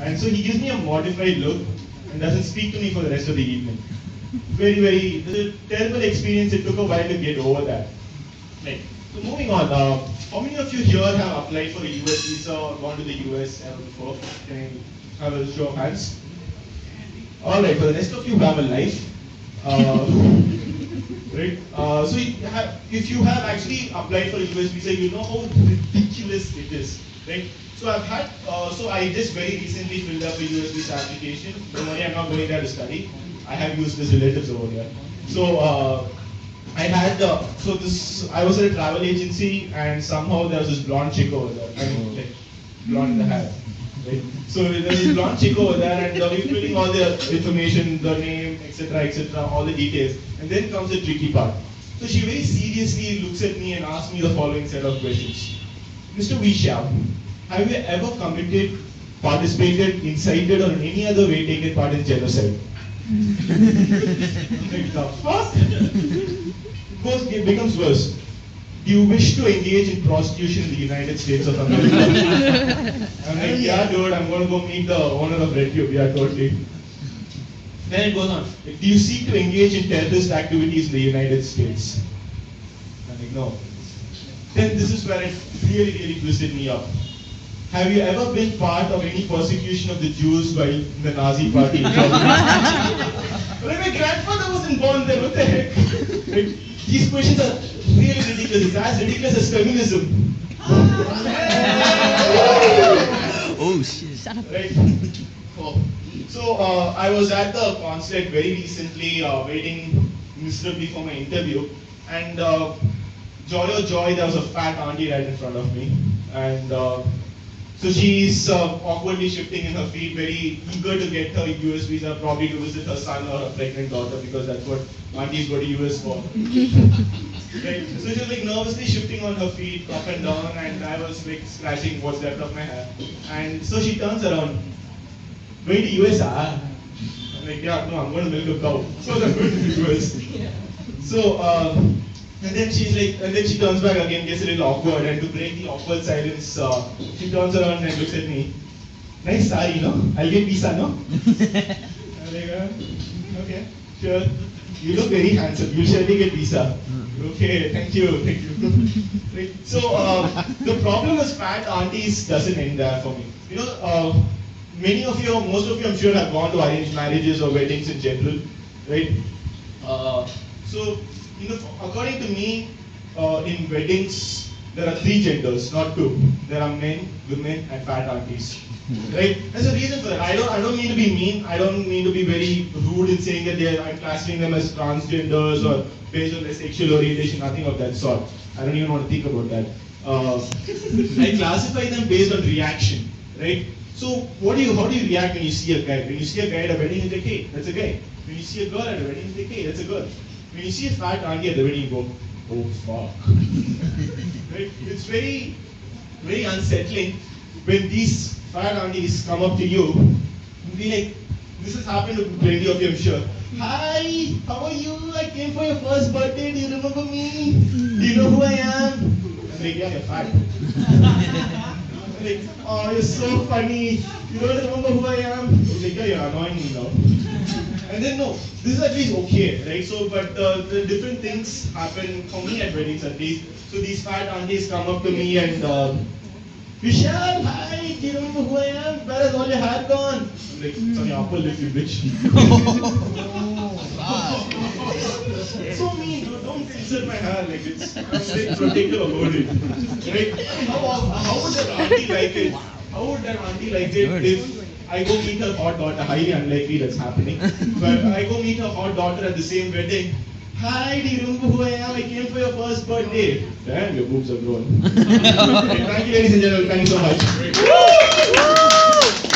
And so he gives me a modified look and doesn't speak to me for the rest of the evening. It was a terrible experience. It took a while to get over that. Right. So moving on, how many of you here have applied for a US visa or gone to the US ever before? Can I have a show of hands? Alright, for the rest of you who have a life, right? If you have actually applied for a US visa, you know how ridiculous it is, right? So I just very recently filled up a US visa application. Don't worry, I'm not going there to study. I have used this relatives over here. So I was at a travel agency and somehow there was this blonde chick over there. I mean, like, blonde in the hair. Right? So there's this blonde chick over there and we're filling all the information, the name, etc., all the details. And then comes the tricky part. So she very seriously looks at me and asks me the following set of questions. Mr. Vishal, have you ever committed, participated, incited, or in any other way taken part in genocide? Like the fuck? It becomes worse. Do you wish to engage in prostitution in the United States of America? I'm like, yeah, dude, I'm going to go meet the owner of Red Cube. Yeah, totally. Then it goes on. Like, do you seek to engage in terrorist activities in the United States? I'm like, no. Then this is where it really twisted me up. Have you ever been part of any persecution of the Jews by the Nazi party in Germany? Like, my grandfather wasn't born there, what the heck? Like, these questions are really ridiculous. It's as ridiculous as feminism. Oh shit. Shut up. Right? Oh. So I was at the consulate very recently, waiting miserably for my interview, and joy oh joy, there was a fat auntie right in front of me, and so she's awkwardly shifting in her feet, very eager to get her US visa, probably to visit her son or her pregnant daughter, because that's what aunties go to US for. Right? So she was like nervously shifting on her feet up and down, and I was like scratching what's left of my hair. And so she turns around, going to US, ah? I'm like, yeah, no, I'm going to milk a cow. So I'm going to the US. So, and then she turns back again, gets a little awkward, and to break the awkward silence, she turns around and looks at me. Nice sari, no? I'll get visa, no? I'm like, okay, sure. You look very handsome. You'll surely get visa. Okay, thank you. Right. So the problem with fat aunties doesn't end there for me. You know, most of you, I'm sure, have gone to arranged marriages or weddings in general, right? So, you know, according to me, in weddings, there are 3 genders, not 2. There are men, women, and fat aunties. Right? There's a reason for that. I don't mean to be mean. I don't mean to be very rude in saying that I'm classifying them as transgenders or based on their sexual orientation, nothing of that sort. I don't even want to think about that. I classify them based on reaction, right? So how do you react when you see a guy? When you see a guy at a wedding, you think, hey, that's a guy. When you see a girl at a wedding, you think, hey, that's a girl. When you see a fat auntie at the wedding, you go, oh fuck. Right? It's very unsettling when these fat aunties come up to you and be like, this has happened to plenty of you, I'm sure. Hi, how are you? I came for your first birthday. Do you remember me? Do you know who I am? I'm like, yeah, you're fat. I'm like, oh, you're so funny. You don't remember who I am? I'm like, yeah, you're annoying me now. And then no, this is at least okay, right? So, but the different things happen for me at weddings at least. So these fat aunties come up to me and Vishal, hi, do you remember who I am? Where has all your hair gone? I'm like, it's on your upper lip, you bitch. So mean, dude, don't insert my hair like it's. I'm very protective about it. Right? How would that auntie like it? How would that auntie like it if I go meet her hot daughter? Highly unlikely that's happening. But I go meet her hot daughter at the same wedding. Hi, do you remember who I am? I came for your first birthday. Damn, your boobs are grown. Thank you, ladies and gentlemen. Thank you so much.